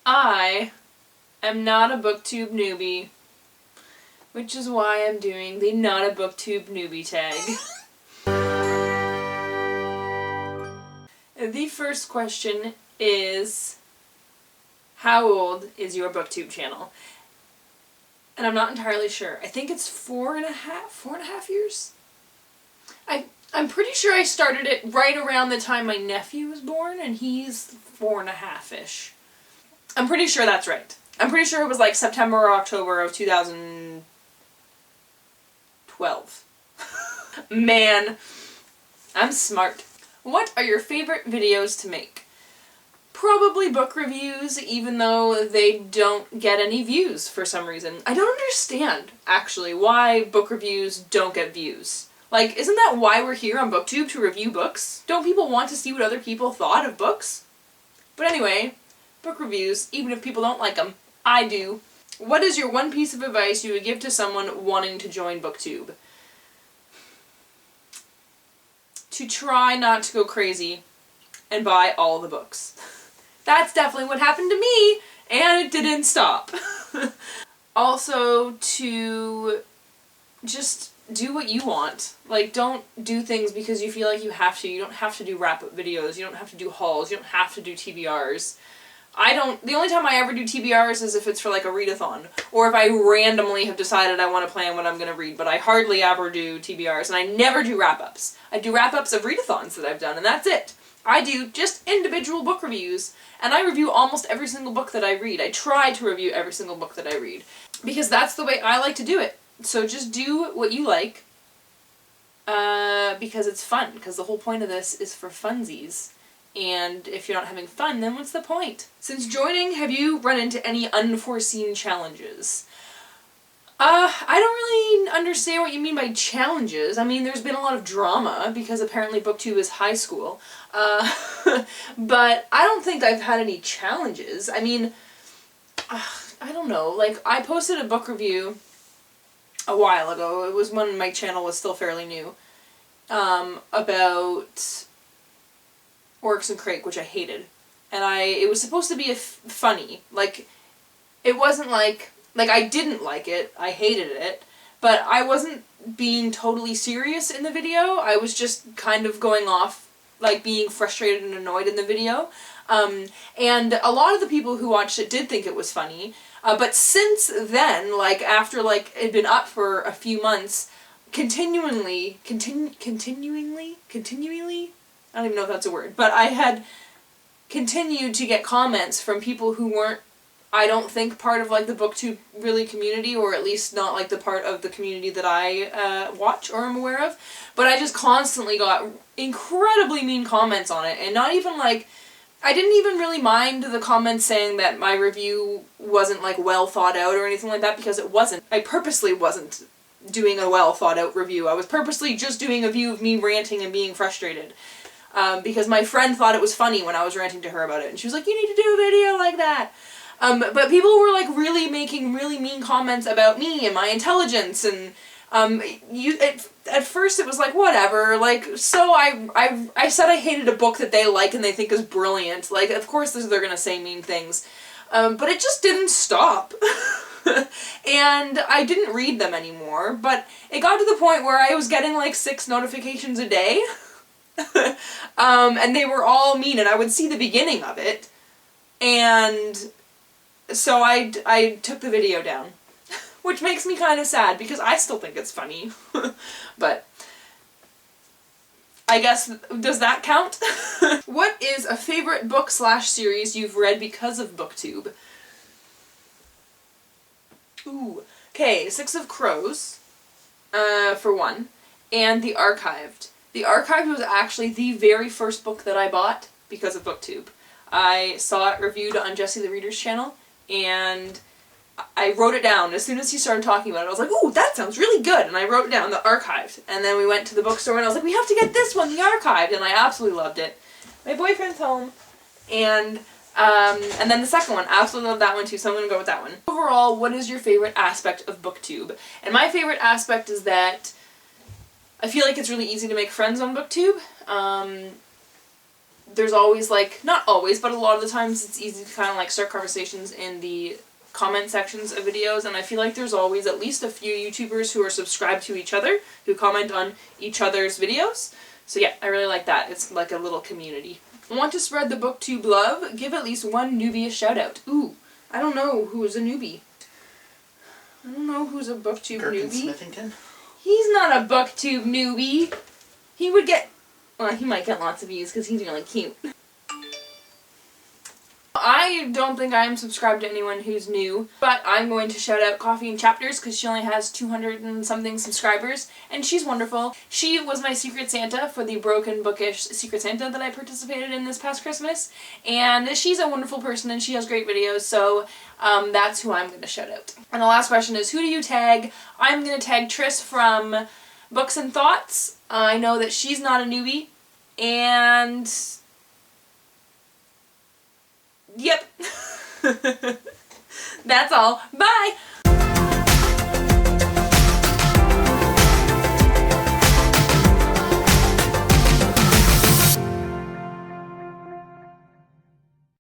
I am not a Booktube newbie, which is why I'm doing the Not a Booktube Newbie Tag. The first question is, how old is your Booktube channel? And I'm not entirely sure. I think it's 4.5 years? I'm pretty sure I started it right around the time my nephew was born, and he's 4.5-ish. I'm pretty sure that's right. I'm pretty sure it was like September or October of 2012. Man, I'm smart. What are your favorite videos to make? Probably book reviews, even though they don't get any views for some reason. I don't understand, actually, why book reviews don't get views. Like, isn't that why we're here on Booktube, to review books? Don't people want to see what other people thought of books? But anyway, book reviews, even if people don't like them, I do. What is your one piece of advice you would give to someone wanting to join Booktube? To try not to go crazy and buy all the books. That's definitely what happened to me, and it didn't stop. Also, to just do what you want. Like, don't do things because you feel like you have to. You don't have to do wrap-up videos, you don't have to do hauls, you don't have to do TBRs. The only time I ever do TBRs is if it's for like a readathon, or if I randomly have decided I want to plan what I'm going to read, but I hardly ever do TBRs, and I never do wrap-ups. I do wrap-ups of readathons that I've done, and that's it. I do just individual book reviews, and I review almost every single book that I read. I try to review every single book that I read, because that's the way I like to do it. So just do what you like, because it's fun, because the whole point of this is for funsies. And if you're not having fun, then what's the point? Since joining, have you run into any unforeseen challenges? I don't really understand what you mean by challenges. I mean, there's been a lot of drama, because apparently Booktube is high school. But I don't think I've had any challenges. I mean, I don't know. Like, I posted a book review a while ago. It was when my channel was still fairly new. About Oryx and Crake, which I hated. And it was supposed to be funny. Like, it wasn't like I didn't like it, I hated it, but I wasn't being totally serious in the video. I was just kind of going off, like, being frustrated and annoyed in the video. And a lot of the people who watched it did think it was funny, but since then, like, after, like, it had been up for a few months, continually, I don't even know if that's a word, but I had continued to get comments from people who weren't, I don't think, part of, like, the Booktube really community, or at least not, like, the part of the community that I watch or am aware of. But I just constantly got incredibly mean comments on it, and not even, like, I didn't even really mind the comments saying that my review wasn't, like, well thought out or anything like that, because it wasn't. I purposely wasn't doing a well thought out review. I was purposely just doing a view of me ranting and being frustrated. Because my friend thought it was funny when I was ranting to her about it, and she was like, you need to do a video like that. But people were, like, really making really mean comments about me and my intelligence, and at first it was like, whatever, like, so I said I hated a book that they like and they think is brilliant. Like, of course they're gonna say mean things. But it just didn't stop. And I didn't read them anymore, but it got to the point where I was getting, like, 6 notifications a day. And they were all mean, and I would see the beginning of it, and so I took the video down, which makes me kind of sad, because I still think it's funny. But I guess, does that count? What is a favorite book/series you've read because of Booktube? Ooh, okay, 6 of Crows, for one, and The Archived. The Archived was actually the very first book that I bought because of Booktube. I saw it reviewed on Jesse the Reader's channel, and I wrote it down. As soon as he started talking about it, I was like, ooh, that sounds really good, and I wrote it down, The Archived. And then we went to the bookstore, and I was like, we have to get this one, The Archived, and I absolutely loved it. My boyfriend's home, and then the second one, I absolutely love that one too, so I'm gonna go with that one. Overall, what is your favorite aspect of Booktube? And my favorite aspect is that I feel like it's really easy to make friends on Booktube. there's always, like, not always, but a lot of the times it's easy to kind of, like, start conversations in the comment sections of videos, and I feel like there's always at least a few YouTubers who are subscribed to each other, who comment on each other's videos. So yeah, I really like that. It's like a little community. Want to spread the booktube love? Give at least one newbie a shout out. Ooh, I don't know who's a newbie. I don't know who's a booktube newbie. Smithington? He's not a booktube newbie. He would get, well, he might get lots of views because he's really cute. I don't think I am subscribed to anyone who's new, but I'm going to shout out Coffee and Chapters because she only has 200 and something subscribers, and she's wonderful. She was my Secret Santa for the Broken Bookish Secret Santa that I participated in this past Christmas, and she's a wonderful person and she has great videos, so that's who I'm going to shout out. And the last question is, who do you tag? I'm going to tag Tris from Books and Thoughts. I know that she's not a newbie, and yep. That's all. Bye!